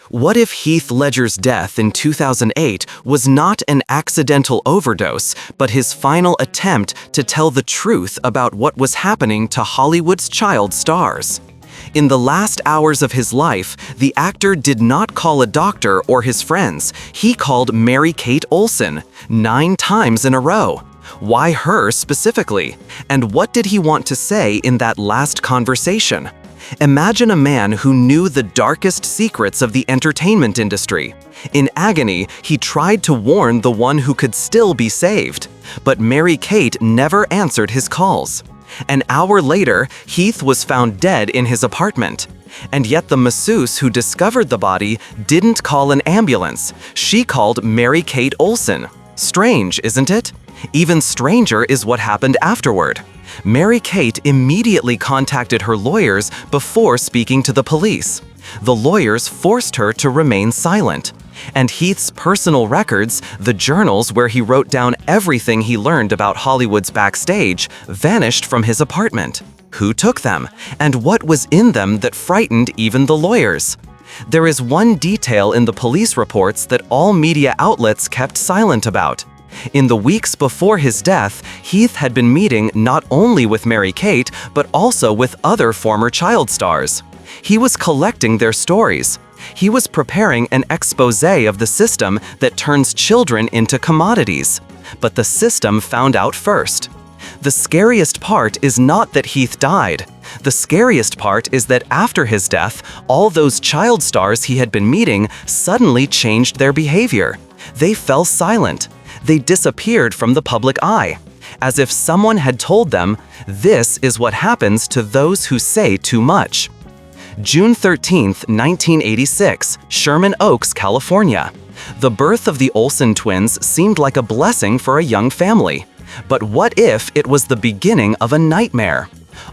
What if Heath Ledger's death in 2008 was not an accidental overdose, but his final attempt to tell the truth about what was happening to Hollywood's child stars? In the last hours of his life, the actor did not call a doctor or his friends. He called Mary-Kate Olsen 9 times in a row. Why her specifically? And what did he want to say in that last conversation? Imagine a man who knew the darkest secrets of the entertainment industry. In agony, he tried to warn the one who could still be saved. But Mary-Kate never answered his calls. An hour later, Heath was found dead in his apartment. And yet the masseuse who discovered the body didn't call an ambulance. She called Mary-Kate Olsen. Strange, isn't it? Even stranger is what happened afterward. Mary-Kate immediately contacted her lawyers before speaking to the police. The lawyers forced her to remain silent. And Heath's personal records, the journals where he wrote down everything he learned about Hollywood's backstage, vanished from his apartment. Who took them? And what was in them that frightened even the lawyers? There is one detail in the police reports that all media outlets kept silent about. In the weeks before his death, Heath had been meeting not only with Mary-Kate, but also with other former child stars. He was collecting their stories. He was preparing an exposé of the system that turns children into commodities. But the system found out first. The scariest part is not that Heath died. The scariest part is that after his death, all those child stars he had been meeting suddenly changed their behavior. They fell silent. They disappeared from the public eye, as if someone had told them, this is what happens to those who say too much. June 13, 1986, Sherman Oaks, California. The birth of the Olsen twins seemed like a blessing for a young family. But what if it was the beginning of a nightmare?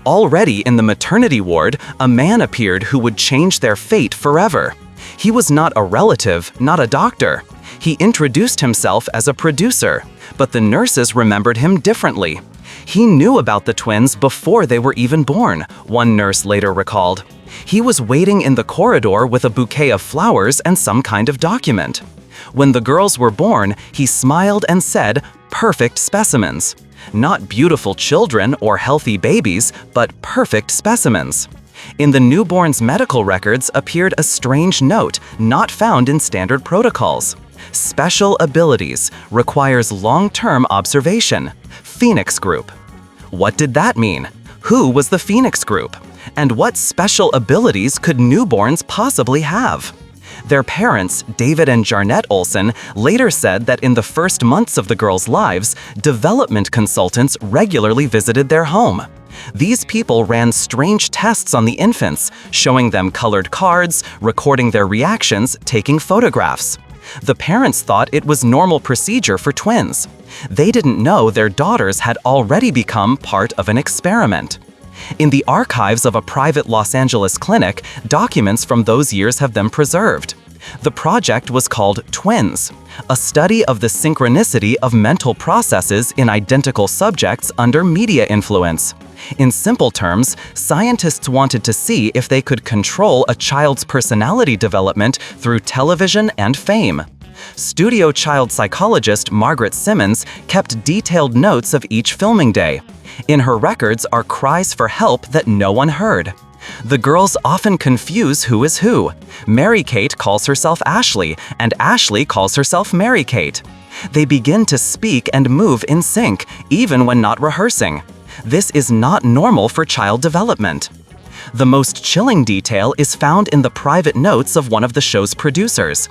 Already in the maternity ward, a man appeared who would change their fate forever. He was not a relative, not a doctor. He introduced himself as a producer, but the nurses remembered him differently. He knew about the twins before they were even born, one nurse later recalled. He was waiting in the corridor with a bouquet of flowers and some kind of document. When the girls were born, he smiled and said, "Perfect specimens." Not beautiful children or healthy babies, but perfect specimens. In the newborn's medical records appeared a strange note not found in standard protocols. Special abilities, requires long-term observation. Phoenix Group. What did that mean? Who was the Phoenix Group? And what special abilities could newborns possibly have? Their parents, David and Jarnette Olsen, later said that in the first months of the girls' lives, development consultants regularly visited their home. These people ran strange tests on the infants, showing them colored cards, recording their reactions, taking photographs. The parents thought it was normal procedure for twins. They didn't know their daughters had already become part of an experiment. In the archives of a private Los Angeles clinic, documents from those years have been preserved. The project was called Twins, a study of the synchronicity of mental processes in identical subjects under media influence. In simple terms, scientists wanted to see if they could control a child's personality development through television and fame. Studio child psychologist Margaret Simmons kept detailed notes of each filming day. In her records are cries for help that no one heard. The girls often confuse who is who. Mary-Kate calls herself Ashley, and Ashley calls herself Mary-Kate. They begin to speak and move in sync, even when not rehearsing. This is not normal for child development. The most chilling detail is found in the private notes of one of the show's producers.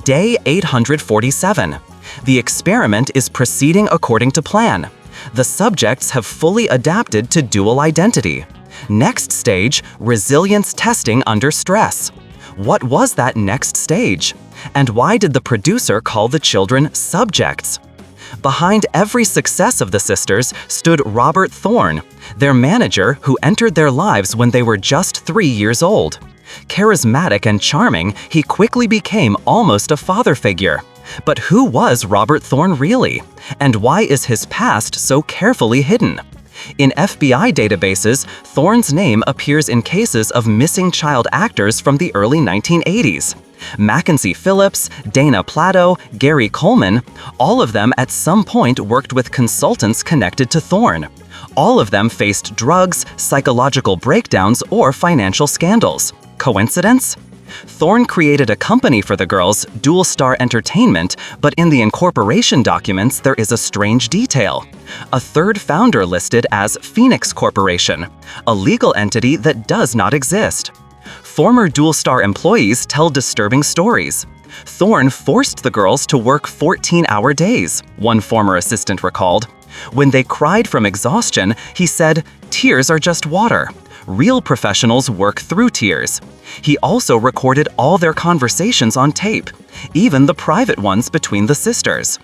Day 847. The experiment is proceeding according to plan. The subjects have fully adapted to dual identity. Next stage, resilience testing under stress. What was that next stage? And why did the producer call the children subjects? Behind every success of the sisters stood Robert Thorne, their manager who entered their lives when they were just 3 years old. Charismatic and charming, he quickly became almost a father figure. But who was Robert Thorne really? And why is his past so carefully hidden? In FBI databases, Thorne's name appears in cases of missing child actors from the early 1980s. Mackenzie Phillips, Dana Plato, Gary Coleman, all of them at some point worked with consultants connected to Thorne. All of them faced drugs, psychological breakdowns, or financial scandals. Coincidence? Thorne created a company for the girls, Dual Star Entertainment, but in the incorporation documents there is a strange detail. A third founder listed as Phoenix Corporation, a legal entity that does not exist. Former Dual Star employees tell disturbing stories. Thorne forced the girls to work 14-hour days, one former assistant recalled. When they cried from exhaustion, he said, "Tears are just water. Real professionals work through tears." He also recorded all their conversations on tape, even the private ones between the sisters.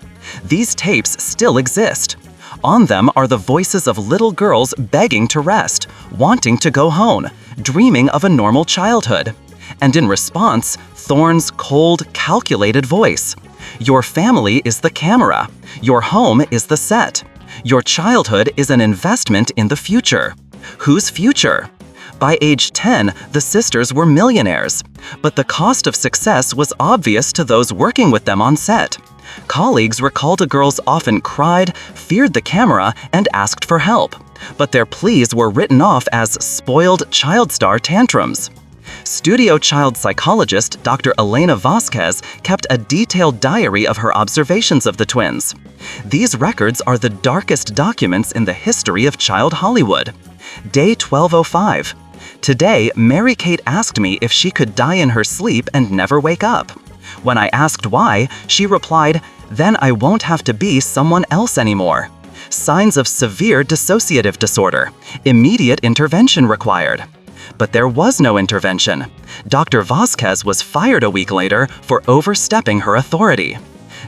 These tapes still exist. On them are the voices of little girls begging to rest, wanting to go home, dreaming of a normal childhood. And in response, Thorne's cold, calculated voice. Your family is the camera. Your home is the set. Your childhood is an investment in the future. Whose future? By age 10, the sisters were millionaires, but the cost of success was obvious to those working with them on set. Colleagues recalled the girls often cried, feared the camera, and asked for help, but their pleas were written off as spoiled child star tantrums. Studio child psychologist Dr. Elena Vasquez kept a detailed diary of her observations of the twins. These records are the darkest documents in the history of child Hollywood. Day 1205. Today, Mary-Kate asked me if she could die in her sleep and never wake up. When I asked why, she replied, "Then I won't have to be someone else anymore." Signs of severe dissociative disorder. Immediate intervention required. But there was no intervention. Dr. Vasquez was fired a week later for overstepping her authority.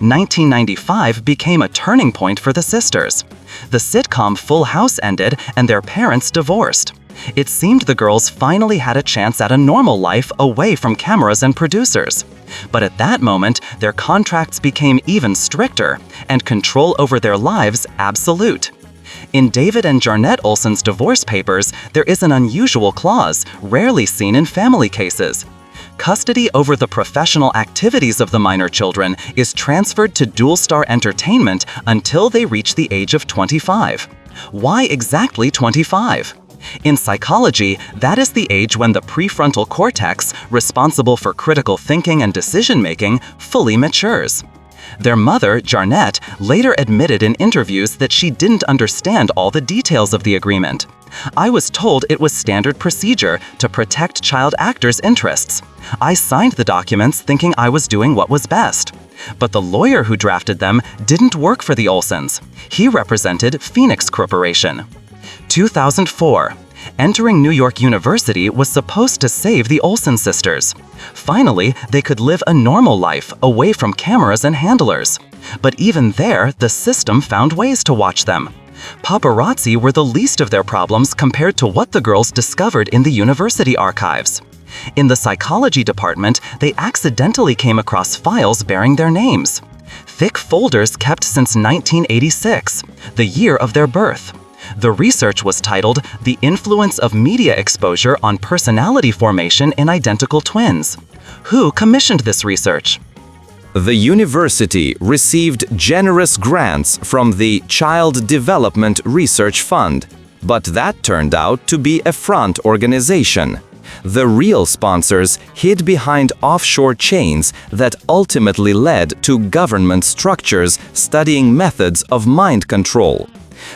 1995 became a turning point for the sisters. The sitcom Full House ended and their parents divorced. It seemed the girls finally had a chance at a normal life away from cameras and producers. But at that moment, their contracts became even stricter, and control over their lives absolute. In David and Jarnette Olsen's divorce papers, there is an unusual clause, rarely seen in family cases. Custody over the professional activities of the minor children is transferred to Dual Star Entertainment until they reach the age of 25. Why exactly 25? In psychology, that is the age when the prefrontal cortex, responsible for critical thinking and decision-making, fully matures. Their mother, Jarnette, later admitted in interviews that she didn't understand all the details of the agreement. "I was told it was standard procedure to protect child actors' interests. I signed the documents thinking I was doing what was best." But the lawyer who drafted them didn't work for the Olsens. He represented Phoenix Corporation. 2004. Entering New York University was supposed to save the Olsen sisters. Finally, they could live a normal life away from cameras and handlers. But even there, the system found ways to watch them. Paparazzi were the least of their problems compared to what the girls discovered in the university archives. In the psychology department, they accidentally came across files bearing their names. Thick folders kept since 1986, the year of their birth. The research was titled "The Influence of Media Exposure on Personality Formation in Identical Twins." Who commissioned this research? The university received generous grants from the Child Development Research Fund, but that turned out to be a front organization. The real sponsors hid behind offshore chains that ultimately led to government structures studying methods of mind control.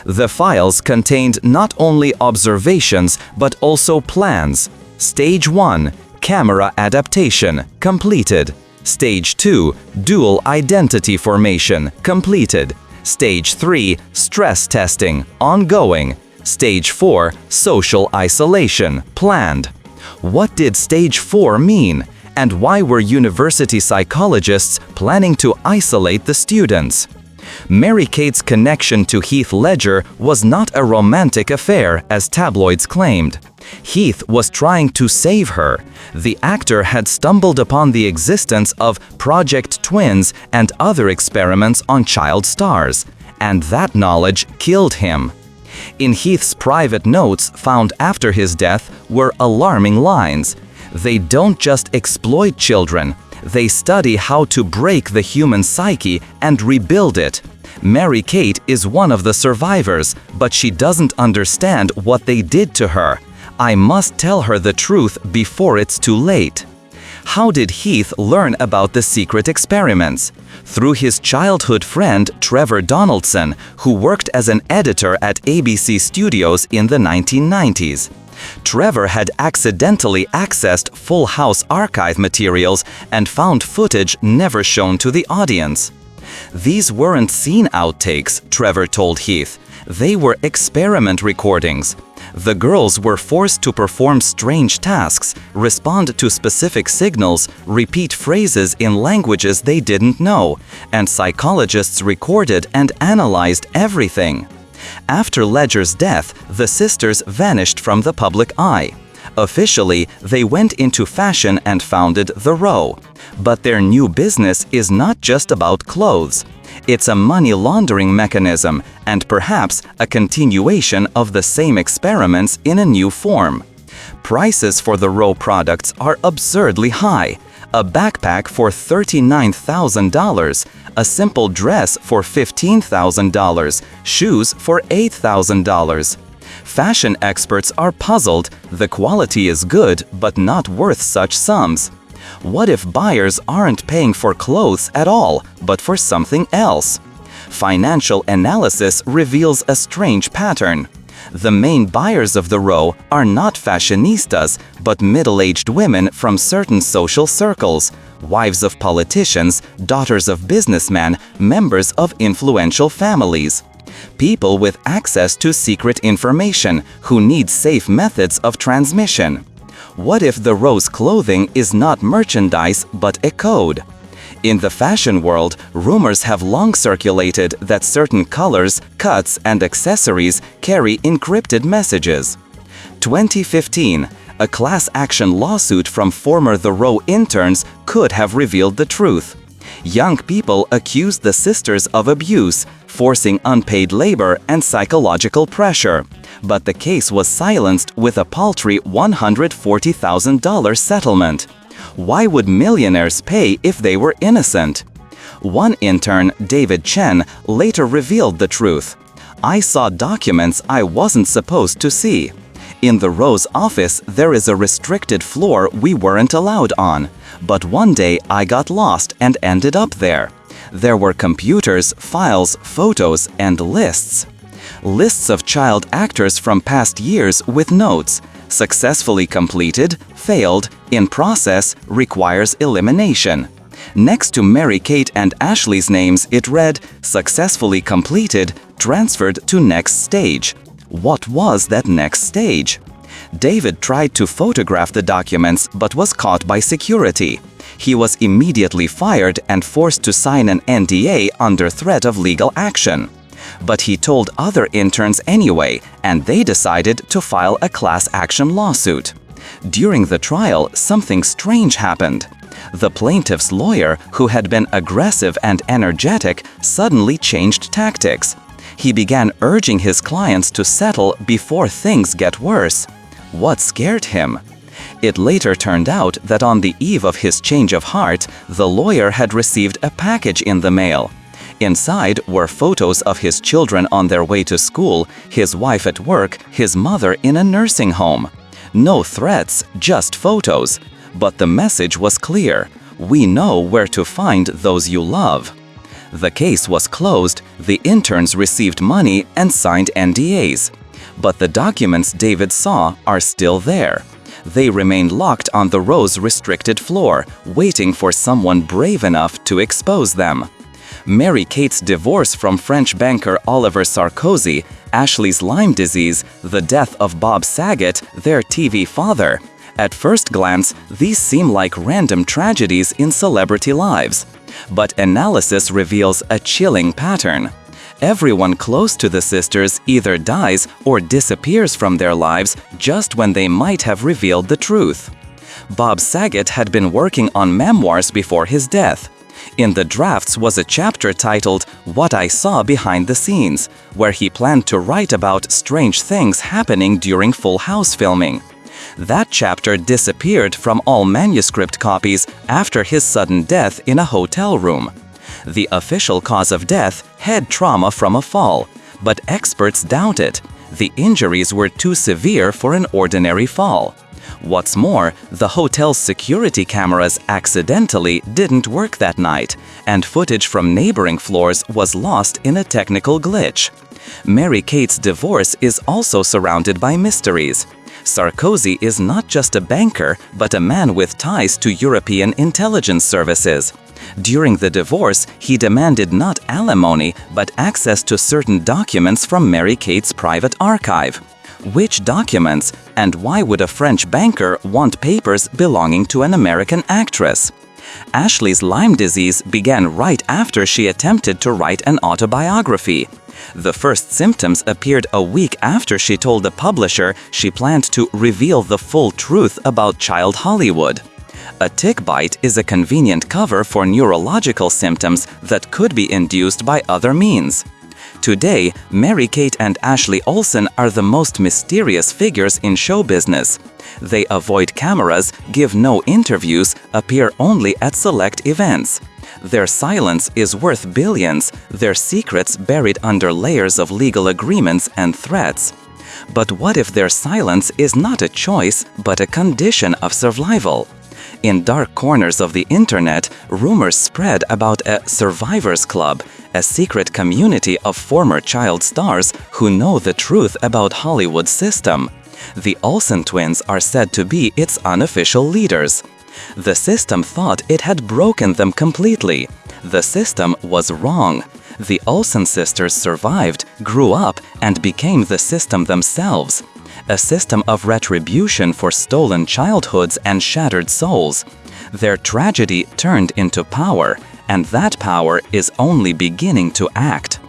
The files contained not only observations but also plans. Stage 1, camera adaptation, completed. Stage 2, dual identity formation, completed. Stage 3, stress testing, ongoing. Stage 4, social isolation, planned. What did Stage 4 mean? And why were university psychologists planning to isolate the students? Mary-Kate's connection to Heath Ledger was not a romantic affair, as tabloids claimed. Heath was trying to save her. The actor had stumbled upon the existence of Project Twins and other experiments on child stars, and that knowledge killed him. In Heath's private notes found after his death were alarming lines. They don't just exploit children, They study how to break the human psyche and rebuild it. Mary-Kate is one of the survivors, but she doesn't understand what they did to her. I must tell her the truth before it's too late. How did Heath learn about the secret experiments? Through his childhood friend Trevor Donaldson, who worked as an editor at ABC Studios in the 1990s. Trevor had accidentally accessed Full House archive materials and found footage never shown to the audience. These weren't scene outtakes, Trevor told Heath. They were experiment recordings. The girls were forced to perform strange tasks, respond to specific signals, repeat phrases in languages they didn't know, and psychologists recorded and analyzed everything. After Ledger's death, the sisters vanished from the public eye. Officially, they went into fashion and founded The Row. But their new business is not just about clothes. It's a money laundering mechanism and perhaps a continuation of the same experiments in a new form. Prices for the Row products are absurdly high. A backpack for $39,000, a simple dress for $15,000, shoes for $8,000. Fashion experts are puzzled. The quality is good, but not worth such sums. What if buyers aren't paying for clothes at all, but for something else? Financial analysis reveals a strange pattern. The main buyers of the Row are not fashionistas, but middle-aged women from certain social circles, wives of politicians, daughters of businessmen, members of influential families. People with access to secret information who need safe methods of transmission. What if the Row's clothing is not merchandise but a code? In the fashion world, rumors have long circulated that certain colors, cuts, and accessories carry encrypted messages. 2015, a class action lawsuit from former The Row interns could have revealed the truth. Young people accused the sisters of abuse, forcing unpaid labor and psychological pressure. But the case was silenced with a paltry $140,000 settlement. Why would millionaires pay if they were innocent? One intern, David Chen, later revealed the truth. I saw documents I wasn't supposed to see. In the Row's office, there is a restricted floor we weren't allowed on. But one day I got lost and ended up there. There were computers, files, photos, and lists. Lists of child actors from past years with notes. Successfully completed, failed, in process, requires elimination. Next to Mary-Kate and Ashley's names, it read, successfully completed, transferred to next stage. What was that next stage? David tried to photograph the documents but was caught by security. He was immediately fired and forced to sign an NDA under threat of legal action. But he told other interns anyway, and they decided to file a class action lawsuit. During the trial, something strange happened. The plaintiff's lawyer, who had been aggressive and energetic, suddenly changed tactics. He began urging his clients to settle before things get worse. What scared him? It later turned out that on the eve of his change of heart, the lawyer had received a package in the mail. Inside were photos of his children on their way to school, his wife at work, his mother in a nursing home. No threats, just photos. But the message was clear. We know where to find those you love. The case was closed, the interns received money and signed NDAs. But the documents David saw are still there. They remain locked on the Row's restricted floor, waiting for someone brave enough to expose them. Mary-Kate's divorce from French banker Oliver Sarkozy, Ashley's Lyme disease, the death of Bob Saget, their TV father. At first glance, these seem like random tragedies in celebrity lives. But analysis reveals a chilling pattern. Everyone close to the sisters either dies or disappears from their lives just when they might have revealed the truth. Bob Saget had been working on memoirs before his death. In the drafts was a chapter titled What I Saw Behind the Scenes, where he planned to write about strange things happening during Full House filming. That chapter disappeared from all manuscript copies after his sudden death in a hotel room. The official cause of death, head trauma from a fall, but experts doubt it. The injuries were too severe for an ordinary fall. What's more, the hotel's security cameras accidentally didn't work that night, and footage from neighboring floors was lost in a technical glitch. Mary-Kate's divorce is also surrounded by mysteries. Sarkozy is not just a banker, but a man with ties to European intelligence services. During the divorce, he demanded not alimony, but access to certain documents from Mary-Kate's private archive. Which documents, and why would a French banker want papers belonging to an American actress? Ashley's Lyme disease began right after she attempted to write an autobiography. The first symptoms appeared a week after she told the publisher she planned to reveal the full truth about child Hollywood. A tick bite is a convenient cover for neurological symptoms that could be induced by other means. Today, Mary-Kate and Ashley Olsen are the most mysterious figures in show business. They avoid cameras, give no interviews, appear only at select events. Their silence is worth billions, their secrets buried under layers of legal agreements and threats. But what if their silence is not a choice, but a condition of survival? In dark corners of the internet, rumors spread about a Survivors Club, a secret community of former child stars who know the truth about Hollywood's system. The Olsen twins are said to be its unofficial leaders. The system thought it had broken them completely. The system was wrong. The Olsen sisters survived, grew up, and became the system themselves. A system of retribution for stolen childhoods and shattered souls. Their tragedy turned into power, and that power is only beginning to act.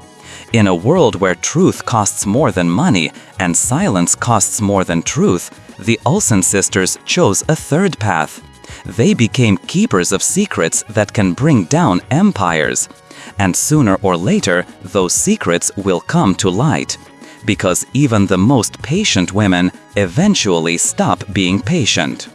In a world where truth costs more than money and silence costs more than truth, the Olsen sisters chose a third path. They became keepers of secrets that can bring down empires. And sooner or later, those secrets will come to light. Because even the most patient women eventually stop being patient.